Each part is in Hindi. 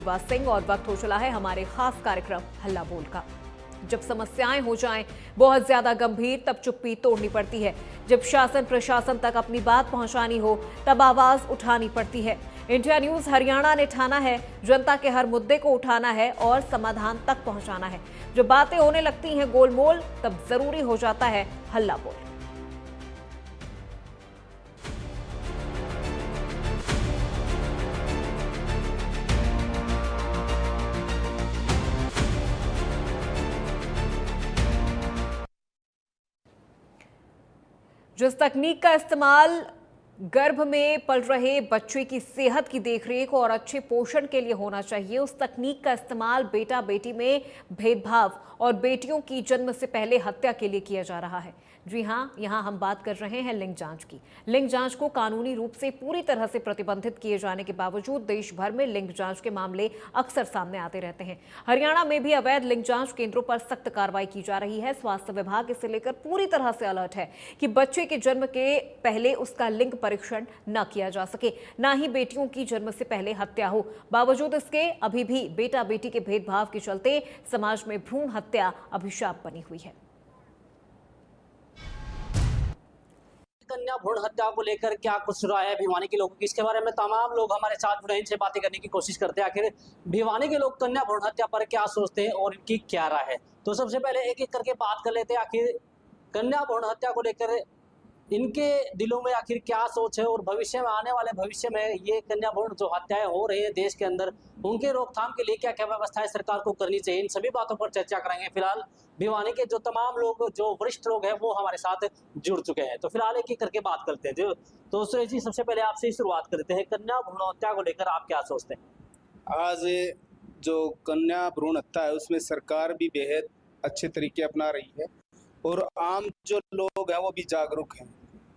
सिंह और वक्त हो चला है हमारे खास कार्यक्रम हल्ला बोल का। जब समस्याएं हो जाएं बहुत ज्यादा गंभीर तब चुप्पी तोड़नी पड़ती है। जब शासन प्रशासन तक अपनी बात पहुंचानी हो तब आवाज उठानी पड़ती है। इंडिया न्यूज हरियाणा ने ठाना है जनता के हर मुद्दे को उठाना है और समाधान तक पहुंचाना है। जब बातें होने लगती हैं गोलमोल तब जरूरी हो जाता है हल्ला बोल। जिस तकनीक का इस्तेमाल गर्भ में पल रहे बच्चे की सेहत की देखरेख और अच्छे पोषण के लिए होना चाहिए, उस तकनीक का इस्तेमाल बेटा बेटी में भेदभाव और बेटियों की जन्म से पहले हत्या के लिए किया जा रहा है। जी हां, यहां हम बात कर रहे हैं लिंग जांच की। लिंग जांच को कानूनी रूप से पूरी तरह से प्रतिबंधित किए जाने के बावजूद देश भर में लिंग जांच के मामले अक्सर सामने आते रहते हैं। हरियाणा में भी अवैध लिंग जांच केंद्रों पर सख्त कार्रवाई की जा रही है। स्वास्थ्य विभाग इसे लेकर पूरी तरह से अलर्ट है कि बच्चे के जन्म के पहले उसका लिंग परीक्षण न किया जा सके, न ही बेटियों की जन्म से पहले हत्या हो। बावजूद इसके अभी भी बेटा बेटी के भेदभाव के चलते समाज में भ्रूण हत्या अभिशाप बनी हुई है। कन्या भ्रूण हत्या को लेकर क्या कुछ राय है भिवानी के लोगों की, इसके बारे में तमाम लोग हमारे साथ जुड़े, इनसे बातें करने की कोशिश करते हैं आखिर भिवानी के लोग कन्या भ्रूण हत्या पर क्या सोचते हैं और इनकी क्या राय है। तो सबसे पहले एक एक करके बात कर लेते हैं, आखिर कन्या भ्रूण हत्या को लेकर इनके दिलों में आखिर क्या सोच है और भविष्य में आने वाले भविष्य में ये कन्या भ्रूण जो हत्याएं हो रही है देश के अंदर, उनके रोकथाम के लिए क्या क्या व्यवस्थाएं सरकार को करनी चाहिए, इन सभी बातों पर चर्चा करेंगे। फिलहाल भिवानी के जो तमाम लोग, जो वरिष्ठ लोग हैं, वो हमारे साथ जुड़ चुके हैं। तो फिलहाल एक एक करके बात करते हैं। जो तो सुरेश जी, सबसे पहले आपसे ही शुरुआत करते हैं, कन्या भ्रूण हत्या को लेकर आप क्या सोचते हैं? आज जो कन्या भ्रूण हत्या है उसमें सरकार भी बेहद अच्छे तरीके अपना रही है और आम जो लोग हैं वो भी जागरूक हैं,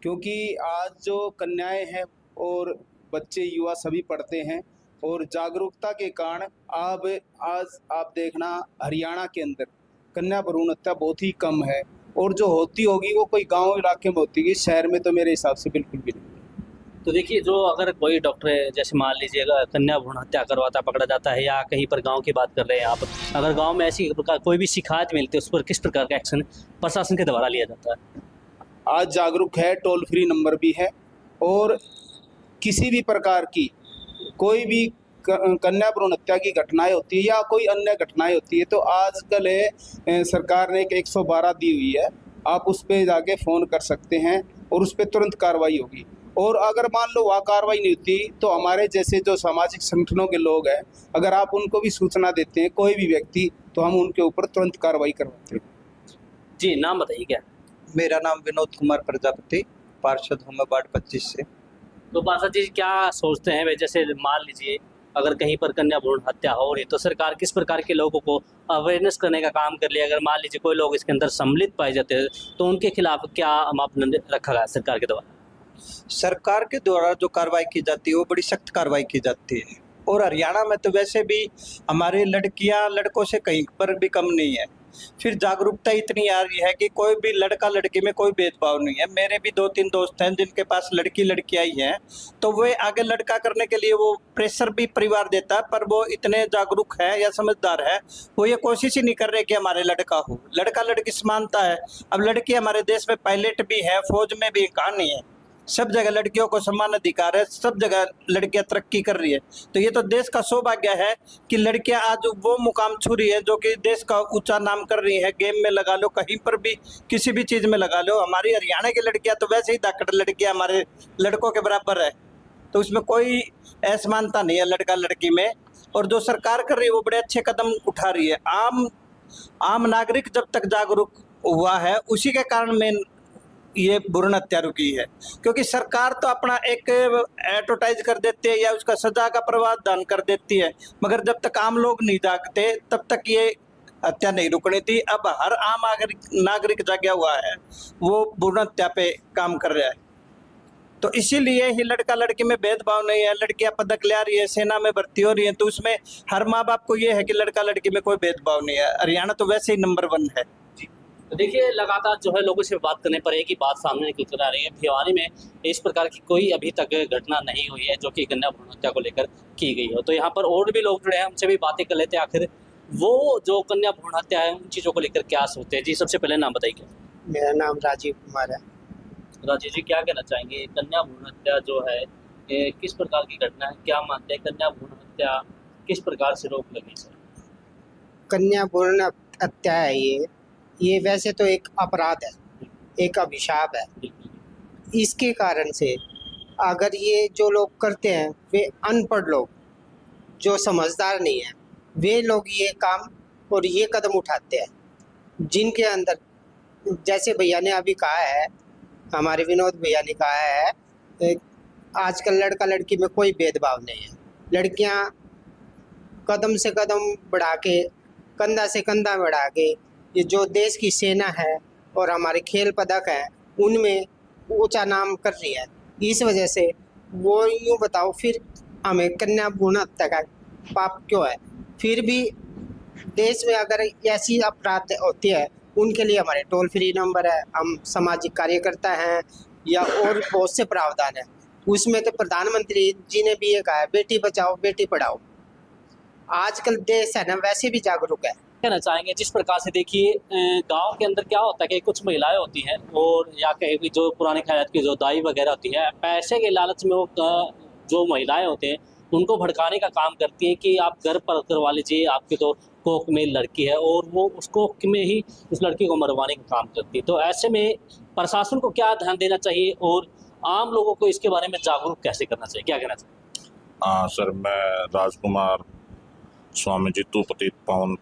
क्योंकि आज जो कन्याएं हैं और बच्चे युवा सभी पढ़ते हैं और जागरूकता के कारण आज आप देखना हरियाणा के अंदर कन्या भ्रूण हत्या बहुत ही कम है और जो होती होगी वो कोई गांव इलाके में होती है, शहर में तो मेरे हिसाब से बिल्कुल भी नहीं। तो देखिए, जो अगर कोई डॉक्टर जैसे मान लीजिएगा कन्या भ्रूण हत्या करवाता पकड़ा जाता है, या कहीं पर गांव की बात कर रहे हैं आप, अगर गांव में ऐसी कोई भी शिकायत मिलती है उस पर किस प्रकार का एक्शन प्रशासन के द्वारा लिया जाता है? आज जागरूक है, टोल फ्री नंबर भी है और किसी भी प्रकार की कोई भी कन्या भ्रूण हत्या की घटनाएं होती है या कोई अन्य घटनाएं होती है तो आजकल सरकार ने एक 112 दी हुई है, आप उस पर जाके फ़ोन कर सकते हैं और उस पर तुरंत कार्रवाई होगी। और अगर मान लो वहाँ कार्रवाई नहीं होती तो हमारे जैसे जो सामाजिक संगठनों के लोग हैं, अगर आप उनको भी सूचना देते हैं कोई भी व्यक्ति, तो हम उनके ऊपर तुरंत कार्रवाई करवाते हैं। जी, नाम बताइए क्या? मेरा नाम विनोद कुमार प्रजापति, पार्षद हूँ मैं वार्ड 25 से। तो पार्षद जी, क्या सोचते हैं वे, जैसे मान लीजिए अगर कहीं पर कन्या भ्रूण हत्या हो रही तो सरकार किस प्रकार के लोगों को अवेयरनेस करने का काम कर लिया? अगर मान लीजिए कोई लोग इसके अंदर सम्मिलित पाए जाते हैं तो उनके खिलाफ क्या मापदंड रखा गया सरकार के द्वारा? सरकार के द्वारा जो कार्रवाई की जाती है वो बड़ी सख्त कार्रवाई की जाती है और हरियाणा में तो वैसे भी हमारी लड़कियां लड़कों से कहीं पर भी कम नहीं है। फिर जागरूकता इतनी आ रही है कि कोई भी लड़का लड़की में कोई भेदभाव नहीं है। मेरे भी 2-3 दोस्त हैं जिनके पास लड़कियां ही हैं, तो वे आगे लड़का करने के लिए वो प्रेशर भी परिवार देता है, पर वो इतने जागरूक है या समझदार है, वो ये कोशिश ही नहीं कर रहे कि हमारे लड़का हो। लड़का लड़की समानता है। अब लड़की हमारे देश में पायलट भी है, फौज में भी, कहानी है, सब जगह लड़कियों को समान अधिकार है, सब जगह लड़कियां तरक्की कर रही है। तो ये तो देश का सौभाग्य है कि लड़कियां आज वो मुकाम छू रही है जो कि देश का ऊंचा नाम कर रही है। गेम में लगा लो, कहीं पर भी किसी भी चीज़ में लगा लो, हमारी हरियाणा की लड़कियां तो वैसे ही धाकड़ लड़कियां हमारे लड़कों के बराबर है, तो उसमें कोई असमानता नहीं है लड़का लड़की में। और जो सरकार कर रही है वो बड़े अच्छे कदम उठा रही है। आम नागरिक जब तक जागरूक हुआ है उसी के कारण में ये भ्रूण हत्या रुकी है, क्योंकि सरकार तो अपना एक एडवर्टाइज कर देती है या उसका सजा का प्रावधान कर देती है, मगर जब तक आम लोग नहीं जागते तब तक ये हत्या नहीं रुकनी थी। अब हर आम नागरिक जागा हुआ है, वो भ्रूण हत्या पे काम कर रहा है। तो इसीलिए ही लड़का लड़की में भेदभाव नहीं है। लड़कियां पदक ले रही है, सेना में भर्ती हो रही है, तो उसमें हर माँ बाप को ये है कि लड़का लड़की में कोई भेदभाव नहीं है। हरियाणा तो वैसे ही नंबर 1 है। तो देखिए लगातार जो है लोगों से बात करने पर एक ही बात सामने निकल कर आ रही है, भिवानी में इस प्रकार की कोई अभी तक घटना नहीं हुई है जो कि कन्या भ्रूण हत्या को लेकर की गई हो। तो यहाँ पर और भी लोग जुड़े हैं, उनसे भी बातें कर लेते हैं आखिर वो जो कन्या भ्रूण हत्या है उन चीज़ों को लेकर क्या सोचते हैं। जी सबसे पहले नाम बताइए। मेरा नाम राजीव कुमार है। राजीव जी क्या कहना चाहेंगे, कन्या भ्रूण हत्या जो है ये किस प्रकार की घटना है, क्या मानते हैं कन्या भ्रूण हत्या किस प्रकार से रोक लगनी चाहिए? कन्या भ्रूण हत्या है ये वैसे तो एक अपराध है, एक अभिशाप है। इसके कारण से अगर ये जो लोग करते हैं वे अनपढ़ लोग जो समझदार नहीं है, वे लोग ये काम और ये कदम उठाते हैं जिनके अंदर, जैसे भैया ने अभी कहा है, हमारे विनोद भैया ने कहा है, आजकल लड़का लड़की में कोई भेदभाव नहीं है। लड़कियां कदम से कदम बढ़ा के, कंधा से कंधा बढ़ा के ये जो देश की सेना है और हमारे खेल पदक हैं उनमें ऊंचा नाम कर रही है। इस वजह से वो यूँ बताओ फिर हमें कन्या भ्रूण हत्या का पाप क्यों है? फिर भी देश में अगर ऐसी अपराध होती है उनके लिए हमारे टोल फ्री नंबर है, हम सामाजिक कार्यकर्ता हैं या और बहुत से प्रावधान है। उसमें तो प्रधानमंत्री जी ने भी ये कहा है, बेटी बचाओ बेटी पढ़ाओ। आजकल देश है ना वैसे भी जागरूक है। कहना चाहेंगे जिस प्रकार से देखिए गांव के अंदर क्या होता है कि कुछ महिलाएं होती हैं और या कहीं भी जो पुराने ख्यालात की जो दाई वगैरह होती है, पैसे के लालच में वो जो महिलाएं होते हैं उनको भड़काने का काम करती हैं कि आप घर पर करवा लीजिए, आपकी तो कोख में लड़की है, और वो उस कोख में ही उस लड़की को मरवाने का काम करती है। तो ऐसे में प्रशासन को क्या ध्यान देना चाहिए और आम लोगों को इसके बारे में जागरूक कैसे करना चाहिए, क्या कहना चाहिए? हाँ सर, मैं राजकुमार स्वामी जित्तू पतित पावन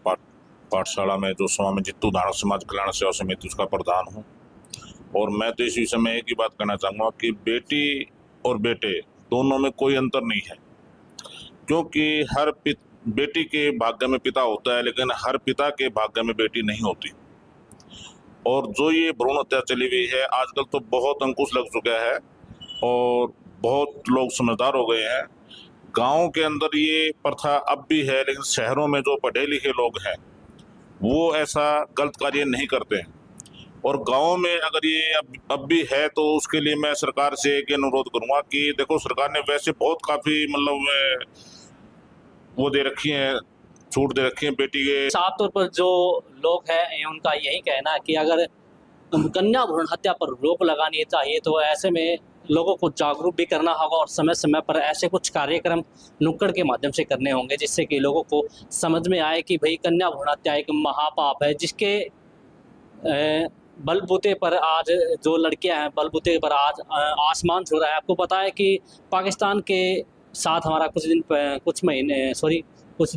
पाठशाला में जो स्वामी जित्तू धारण समाज कल्याण सेवा समिति उसका प्रधान हूँ। और मैं तो इस विषय में एक ही बात कहना चाहूँगा कि बेटी और बेटे दोनों में कोई अंतर नहीं है, क्योंकि हर बेटी के भाग्य में पिता होता है लेकिन हर पिता के भाग्य में बेटी नहीं होती। और जो ये भ्रूण हत्या चली हुई है आजकल तो बहुत अंकुश लग चुका है और बहुत लोग समझदार हो गए हैं। गांव के अंदर ये प्रथा अब भी है, लेकिन शहरों में जो पढ़े लिखे लोग हैं वो ऐसा गलत कार्य नहीं करते हैं। और गांव में अगर ये अब भी है तो उसके लिए मैं सरकार से एक अनुरोध करूंगा कि देखो, सरकार ने वैसे बहुत काफ़ी मतलब वो दे रखी है, छूट दे रखी है बेटी के। साफ तौर पर जो लोग हैं उनका यही कहना है कि अगर कन्या भ्रूण हत्या पर रोक लगानी चाहिए तो ऐसे में लोगों को जागरूक भी करना होगा और समय समय पर ऐसे कुछ कार्यक्रम नुक्कड़ के माध्यम से करने होंगे जिससे कि लोगों को समझ में आए कि भाई कन्या भ्रूण हत्या एक महापाप है, जिसके बलबूते पर आज जो लड़कियां हैं बलबूते पर आज आसमान छू रहा है। आपको पता है कि पाकिस्तान के साथ हमारा कुछ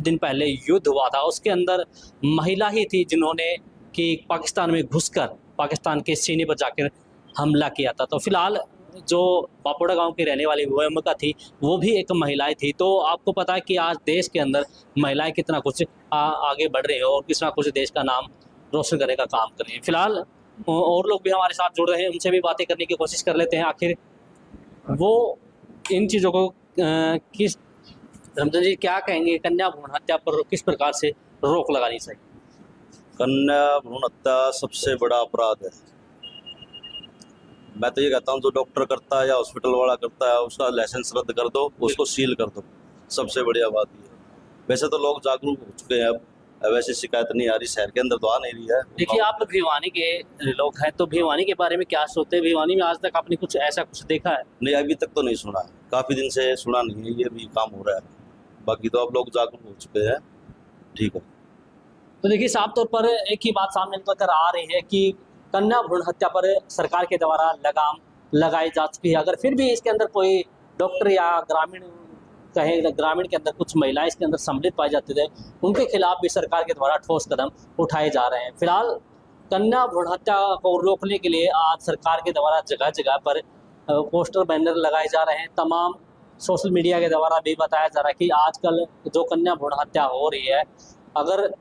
दिन पहले युद्ध हुआ था, उसके अंदर महिला ही थी जिन्होंने कि पाकिस्तान में घुसकर पाकिस्तान के सीने पर जाकर हमला किया था। तो फिलहाल जो बापोड़ा गांव की रहने वाली वोयमिका थी वो भी एक महिलाएं थी। तो आपको पता है कि आज देश के अंदर महिलाएं कितना कुछ आगे बढ़ रही है और कितना कुछ देश का नाम रोशन करने का काम कर रही है। फिलहाल और लोग भी हमारे साथ जुड़ रहे हैं, उनसे भी बातें करने की कोशिश कर लेते हैं आखिर वो इन चीज़ों को किस रमजान जी क्या कहेंगे, कन्या भ्रूण हत्या पर किस प्रकार से रोक लगानी चाहिए? कन्या भ्रूण हत्या सबसे बड़ा अपराध है। मैं तो ये कहता हूँ जो डॉक्टर करता है या हॉस्पिटल वाला करता है उसका लाइसेंस रद्द कर दो, उसको सील कर दो। सबसे बढ़िया बात ये है। वैसे तो लोग जागरूक हो चुके हैं, अब वैसे शिकायत नहीं आ रही, शहर के अंदर तो आ नहीं रही है। देखिए आप भिवानी के लोग हैं तो भिवानी के बारे में क्या सोचते हैं? भिवानी में आज तक आपने कुछ ऐसा कुछ देखा है? नहीं, अभी तक तो नहीं सुना है, काफ़ी दिन से सुना नहीं है, ये भी काम हो रहा है। बाकी तो अब लोग जागरूक हो चुके हैं, ठीक है। तो देखिए साफ तौर पर एक ही बात सामने निकल कर आ रही है कि कन्या भ्रूण हत्या पर सरकार के द्वारा लगाम लगाई जा चुकी है। अगर फिर भी इसके अंदर कोई डॉक्टर या ग्रामीण के अंदर कुछ महिलाएं इसके अंदर सम्मिलित पाई जाती थे, उनके खिलाफ भी सरकार के द्वारा ठोस कदम उठाए जा रहे हैं। फिलहाल कन्या भ्रूण हत्या को रोकने के लिए आज सरकार के द्वारा जगह जगह पर पोस्टर बैनर लगाए जा रहे हैं। तमाम सोशल मीडिया के द्वारा भी बताया जा रहा है कि आजकल जो कन्या भ्रूण हत्या हो रही है, अगर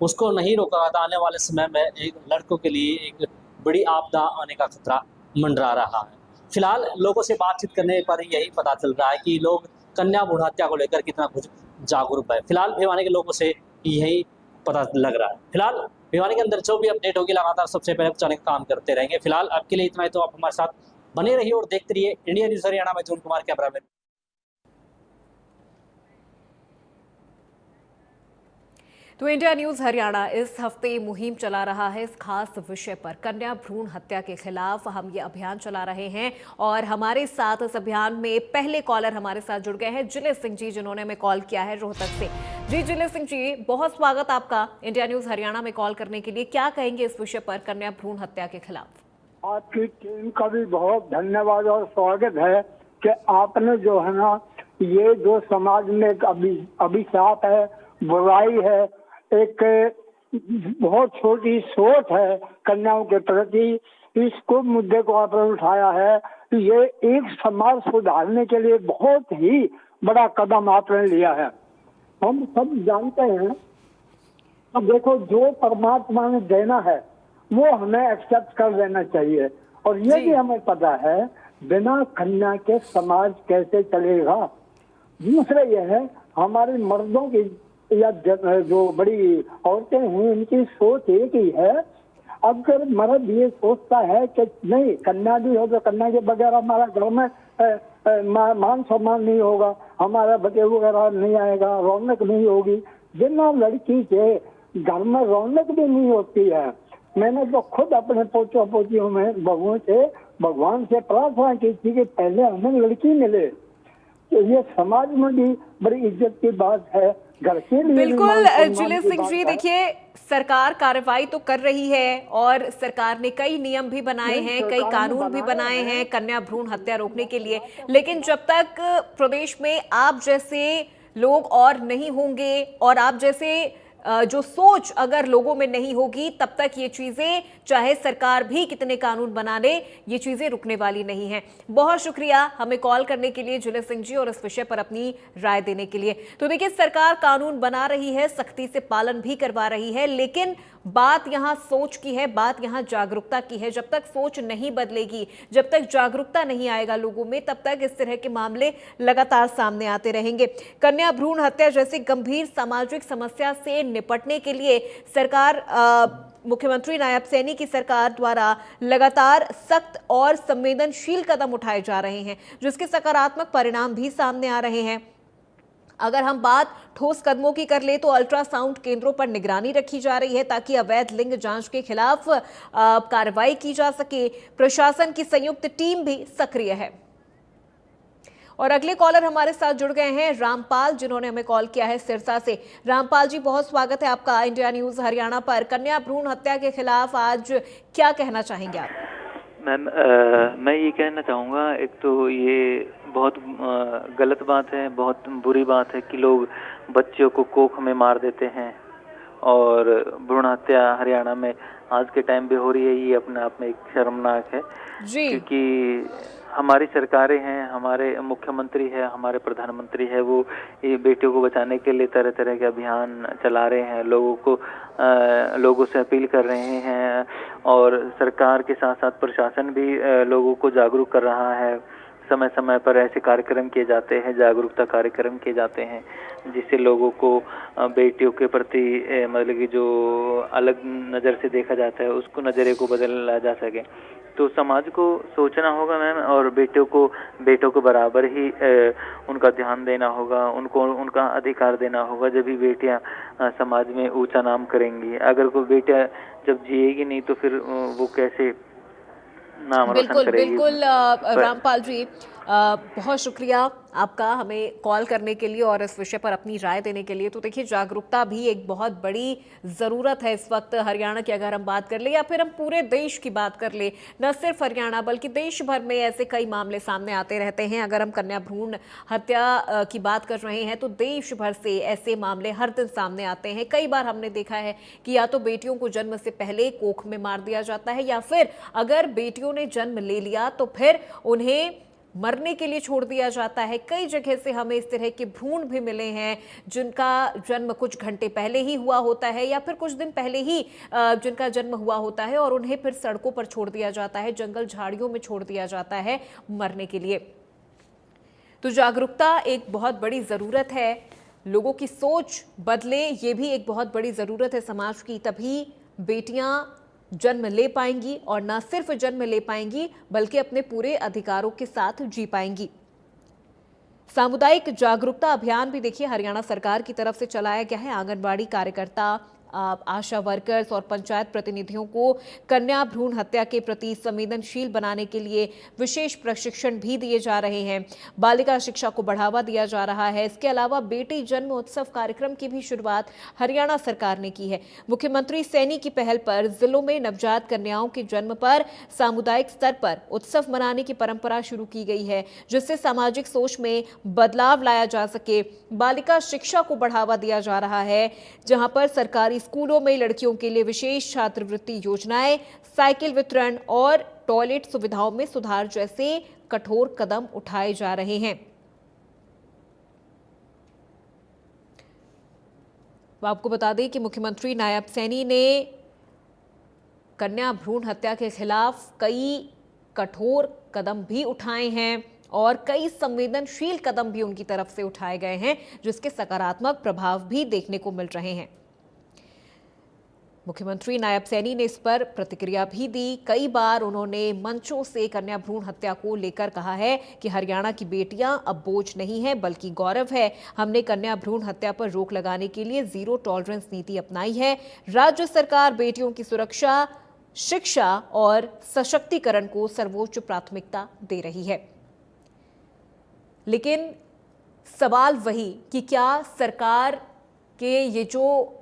उसको नहीं रोका तो आने वाले समय में एक लड़कों के लिए एक बड़ी आपदा आने का खतरा मंडरा रहा है। फिलहाल लोगों से बातचीत करने पर यही पता चल रहा है कि लोग कन्या भ्रूण हत्या को लेकर कितना कुछ जागरूक है। फिलहाल भिवानी के लोगों से यही पता लग रहा है। फिलहाल भिवानी के अंदर जो भी अपडेट होगी लगातार सबसे पहले पहुंचाने का काम करते रहेंगे। फिलहाल अब के लिए इतना ही, तो आप हमारे साथ बने रहिए और देखते रहिए इंडिया न्यूज हरियाणा में। जून कुमार कैमरा मैन। तो इंडिया न्यूज हरियाणा इस हफ्ते मुहिम चला रहा है इस खास विषय पर, कन्या भ्रूण हत्या के खिलाफ हम ये अभियान चला रहे हैं। और हमारे साथ इस अभियान में पहले कॉलर हमारे साथ जुड़ गए हैं, जिले सिंह जी, जिन्होंने हमें कॉल किया है रोहतक से। जी जिले सिंह जी, बहुत स्वागत आपका इंडिया न्यूज हरियाणा में कॉल करने के लिए। क्या कहेंगे इस विषय पर, कन्या भ्रूण हत्या के खिलाफ? आपकी टीम का भी बहुत धन्यवाद और स्वागत है कि आपने जो है ना, ये जो समाज में एक अभिशाप है, बुराई है, एक बहुत छोटी सोच है कन्याओं के प्रति, इसको मुद्दे को आपने उठाया है। ये एक समाज सुधारने के लिए बहुत ही बड़ा कदम आपने लिया है। हम सब जानते हैं, अब देखो, जो परमात्मा ने देना है वो हमें एक्सेप्ट कर लेना चाहिए। और ये भी हमें पता है बिना कन्या के समाज कैसे चलेगा। दूसरा ये है, हमारे मर्दों की या जो बड़ी औरतें हैं, इनकी सोच एक ही है। अगर मर्द ये सोचता है कि नहीं, कन्या भी हो तो कन्या के बगैर हमारा घर में मान सम्मान नहीं होगा, हमारा बच्चे वगैरह नहीं आएगा, रौनक नहीं होगी। बिना लड़की के घर में रौनक भी नहीं होती है। मैंने तो खुद अपने पोचो पोचियों में भगवान से प्रार्थना की थी कि पहले हमें लड़की मिले। तो ये समाज में भी बड़ी इज्जत की बात है, घर के लिए। बिल्कुल जिले सिंह जी, देखिए सरकार कार्रवाई तो कर रही है और सरकार ने कई नियम भी बनाए हैं, कई कानून भी बनाए हैं कन्या भ्रूण हत्या रोकने के लिए। लेकिन जब तक प्रदेश में आप जैसे लोग और नहीं होंगे और आप जैसे जो सोच अगर लोगों में नहीं होगी, तब तक ये चीजें, चाहे सरकार भी कितने कानून बना ले, ये चीजें रुकने वाली नहीं हैं। बहुत शुक्रिया हमें कॉल करने के लिए जिले सिंह जी, और इस विषय पर अपनी राय देने के लिए। तो देखिए, सरकार कानून बना रही है, सख्ती से पालन भी करवा रही है, लेकिन बात यहां सोच की है, बात यहां जागरूकता की है। जब तक सोच नहीं बदलेगी, जब तक जागरूकता नहीं आएगा लोगों में, तब तक इस तरह के मामले लगातार सामने आते रहेंगे। कन्या भ्रूण हत्या जैसी गंभीर सामाजिक समस्या से निपटने के लिए सरकार, मुख्यमंत्री नायब सैनी की सरकार द्वारा लगातार सख्त और संवेदनशील कदम उठाए जा रहे हैं, जिसके सकारात्मक परिणाम भी सामने आ रहे हैं। अगर हम बात ठोस कदमों की कर ले तो अल्ट्रासाउंड केंद्रों पर निगरानी रखी जा रही है ताकि अवैध लिंग जांच के खिलाफ कार्रवाई की जा सके। प्रशासन की संयुक्त टीम भी सक्रिय है। और अगले कॉलर हमारे साथ जुड़ गए हैं रामपाल, जिन्होंने हमें कॉल किया है सिरसा से। रामपाल जी, बहुत स्वागत है आपका इंडिया न्यूज हरियाणा पर। कन्या भ्रूण हत्या के खिलाफ आज क्या कहना चाहेंगे आप? मैम, मैं ये कहना चाहूँगा, एक तो ये बहुत गलत बात है, बहुत बुरी बात है कि लोग बच्चों को कोख में मार देते हैं, और भ्रूण हत्या हरियाणा में आज के टाइम पे हो रही है। ये अपने आप में एक शर्मनाक है जी, क्योंकि हमारी सरकारें हैं, हमारे मुख्यमंत्री है, हमारे प्रधानमंत्री है, वो ये बेटियों को बचाने के लिए तरह तरह के अभियान चला रहे हैं, लोगों से अपील कर रहे हैं, और सरकार के साथ साथ प्रशासन भी लोगों को जागरूक कर रहा है। समय समय पर ऐसे कार्यक्रम किए जाते हैं, जागरूकता कार्यक्रम किए जाते हैं, जिससे लोगों को बेटियों के प्रति मतलब कि जो अलग नज़र से देखा जाता है, उसको नज़रिए को बदला जा सके। तो समाज को सोचना होगा मैम, और बेटों को बराबर ही उनका ध्यान देना होगा, उनको उनका अधिकार देना होगा। जब भी बेटियां समाज में ऊंचा नाम करेंगी, अगर कोई बेटियां जब जिएगी नहीं तो फिर वो कैसे नाम रोशन करेगी। बिल्कुल रामपाल जी, बहुत शुक्रिया आपका हमें कॉल करने के लिए और इस विषय पर अपनी राय देने के लिए। तो देखिए, जागरूकता भी एक बहुत बड़ी ज़रूरत है इस वक्त हरियाणा की अगर हम बात कर ले, या फिर हम पूरे देश की बात कर ले, न सिर्फ हरियाणा बल्कि देश भर में ऐसे कई मामले सामने आते रहते हैं। अगर हम कन्या भ्रूण हत्या की बात कर रहे हैं तो देश भर से ऐसे मामले हर दिन सामने आते हैं। कई बार हमने देखा है कि या तो बेटियों को जन्म से पहले कोख में मार दिया जाता है, या फिर अगर बेटियों ने जन्म ले लिया तो फिर उन्हें मरने के लिए छोड़ दिया जाता है। कई जगह से हमें इस तरह के भ्रूण भी मिले हैं जिनका जन्म कुछ घंटे पहले ही हुआ होता है, या फिर कुछ दिन पहले ही जिनका जन्म हुआ होता है, और उन्हें फिर सड़कों पर छोड़ दिया जाता है, जंगल झाड़ियों में छोड़ दिया जाता है मरने के लिए। तो जागरूकता एक बहुत बड़ी ज़रूरत है, लोगों की सोच बदले, ये भी एक बहुत बड़ी ज़रूरत है समाज की, तभी बेटियां जन्म ले पाएंगी और न सिर्फ जन्म ले पाएंगी बल्कि अपने पूरे अधिकारों के साथ जी पाएंगी। सामुदायिक जागरूकता अभियान भी देखिए हरियाणा सरकार की तरफ से चलाया गया है। आंगनबाड़ी कार्यकर्ता, आशा वर्कर्स और पंचायत प्रतिनिधियों को कन्या भ्रूण हत्या के प्रति संवेदनशील बनाने के लिए विशेष प्रशिक्षण भी दिए जा रहे हैं। बालिका शिक्षा को बढ़ावा दिया जा रहा है। इसके अलावा बेटी जन्म उत्सव कार्यक्रम की भी शुरुआत हरियाणा सरकार ने की है। मुख्यमंत्री सैनी की पहल पर जिलों में नवजात कन्याओं के जन्म पर सामुदायिक स्तर पर उत्सव मनाने की परंपरा शुरू की गई है, जिससे सामाजिक सोच में बदलाव लाया जा सके। बालिका शिक्षा को बढ़ावा दिया जा रहा है, जहां पर सरकारी स्कूलों में लड़कियों के लिए विशेष छात्रवृत्ति योजनाएं, साइकिल वितरण और टॉयलेट सुविधाओं में सुधार जैसे कठोर कदम उठाए जा रहे हैं। आपको बता दें कि मुख्यमंत्री नायब सैनी ने कन्या भ्रूण हत्या के खिलाफ कई कठोर कदम भी उठाए हैं और कई संवेदनशील कदम भी उनकी तरफ से उठाए गए हैं, जिसके सकारात्मक प्रभाव भी देखने को मिल रहे हैं। मुख्यमंत्री नायब सैनी ने इस पर प्रतिक्रिया भी दी। कई बार उन्होंने मंचों से कन्या भ्रूण हत्या को लेकर कहा है कि हरियाणा की बेटियां अब बोझ नहीं है बल्कि गौरव है। हमने कन्या भ्रूण हत्या पर रोक लगाने के लिए जीरो टॉलरेंस नीति अपनाई है। राज्य सरकार बेटियों की सुरक्षा, शिक्षा और सशक्तिकरण को सर्वोच्च प्राथमिकता दे रही है। लेकिन सवाल वही कि क्या सरकार के ये जो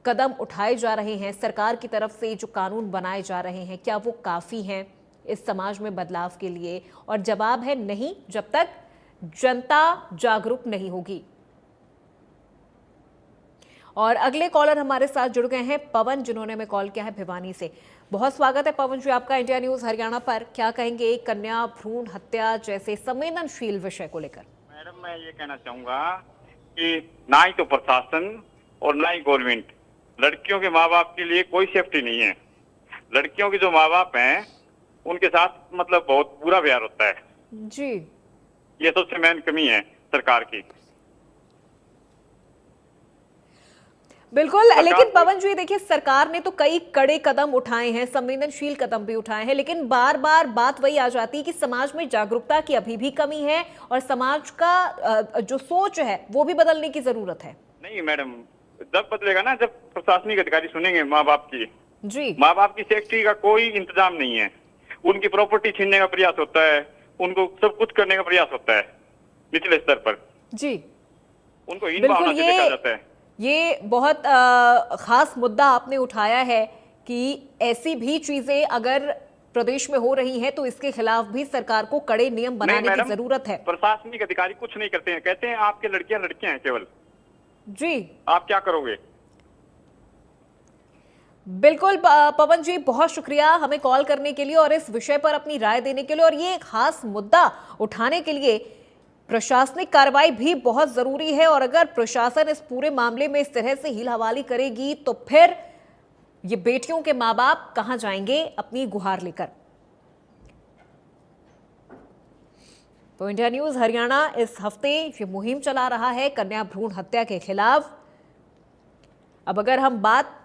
कदम उठाए जा रहे हैं, सरकार की तरफ से जो कानून बनाए जा रहे हैं, क्या वो काफ़ी हैं इस समाज में बदलाव के लिए? और जवाब है नहीं, जब तक जनता जागरूक नहीं होगी। और अगले कॉलर हमारे साथ जुड़ गए हैं पवन, जिन्होंने हमें कॉल किया है भिवानी से। बहुत स्वागत है पवन जी आपका इंडिया न्यूज हरियाणा पर। क्या कहेंगे कन्या भ्रूण हत्या जैसे संवेदनशील विषय को लेकर? मैडम, मैं ये कहना चाहूंगा कि ना ही तो प्रशासन और ना ही गवर्नमेंट लड़कियों के माँ बाप के लिए कोई सेफ्टी नहीं है। लड़कियों के जो माँ बाप हैं उनके साथ मतलब बहुत बुरा व्यवहार होता है जी। ये सबसे मेन कमी है सरकार की। बिल्कुल, लेकिन पवन जी देखिए सरकार ने तो कई कड़े कदम उठाए हैं, संवेदनशील कदम भी उठाए हैं, लेकिन बार बार बात वही आ जाती है कि समाज में जागरूकता की अभी भी कमी है और समाज का जो सोच है वो भी बदलने की जरूरत है। नहीं मैडम, जब बदलेगा ना, जब प्रशासनिक अधिकारी सुनेंगे माँ बाप की जी। माँ बाप की सेफ्टी का कोई इंतजाम नहीं है। उनकी प्रॉपर्टी छीनने का प्रयास होता है, उनको सब कुछ करने का प्रयास होता है निचले स्तर पर जी। उनको इन भावना से देखा जाता है। ये बहुत खास मुद्दा आपने उठाया है कि ऐसी भी चीजें अगर प्रदेश में हो रही हैं तो इसके खिलाफ भी सरकार को कड़े नियम बनाने की जरूरत है। प्रशासनिक अधिकारी कुछ नहीं करते हैं, कहते हैं आपके लड़कियां लड़कियां हैं केवल जी, आप क्या करोगे। बिल्कुल पवन जी, बहुत शुक्रिया हमें कॉल करने के लिए और इस विषय पर अपनी राय देने के लिए। और ये खास मुद्दा उठाने के लिए प्रशासनिक कार्रवाई भी बहुत जरूरी है और अगर प्रशासन इस पूरे मामले में इस तरह से हील हवाली करेगी तो फिर ये बेटियों के माँ बाप कहां जाएंगे अपनी गुहार लेकर। तो इंडिया न्यूज हरियाणा इस हफ्ते ये मुहिम चला रहा है कन्या भ्रूण हत्या के खिलाफ। अब अगर हम बात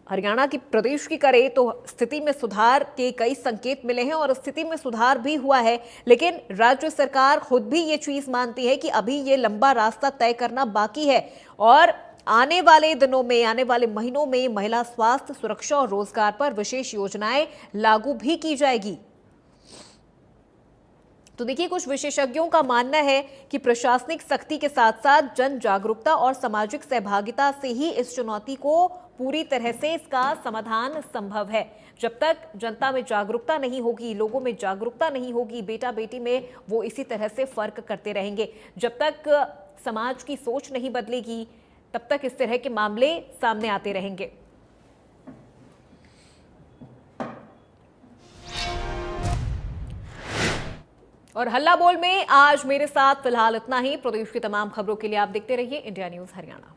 हरियाणा की प्रदेश की करें तो स्थिति में सुधार के कई संकेत मिले हैं और स्थिति में सुधार भी हुआ है, लेकिन राज्य सरकार खुद भी ये चीज मानती है कि अभी ये लंबा रास्ता तय करना बाकी है और आने वाले दिनों में, आने वाले महीनों में महिला स्वास्थ्य, सुरक्षा और रोजगार पर विशेष योजनाएं लागू भी की जाएगी। तो देखिए, कुछ विशेषज्ञों का मानना है कि प्रशासनिक सख्ती के साथ साथ जन जागरूकता और सामाजिक सहभागिता से ही इस चुनौती को पूरी तरह से इसका समाधान संभव है। जब तक जनता में जागरूकता नहीं होगी, लोगों में जागरूकता नहीं होगी, बेटा बेटी में वो इसी तरह से फर्क करते रहेंगे। जब तक समाज की सोच नहीं बदलेगी तब तक इस तरह के मामले सामने आते रहेंगे। और हल्ला बोल में आज मेरे साथ फिलहाल इतना ही। प्रदेश की तमाम खबरों के लिए आप देखते रहिए इंडिया न्यूज हरियाणा।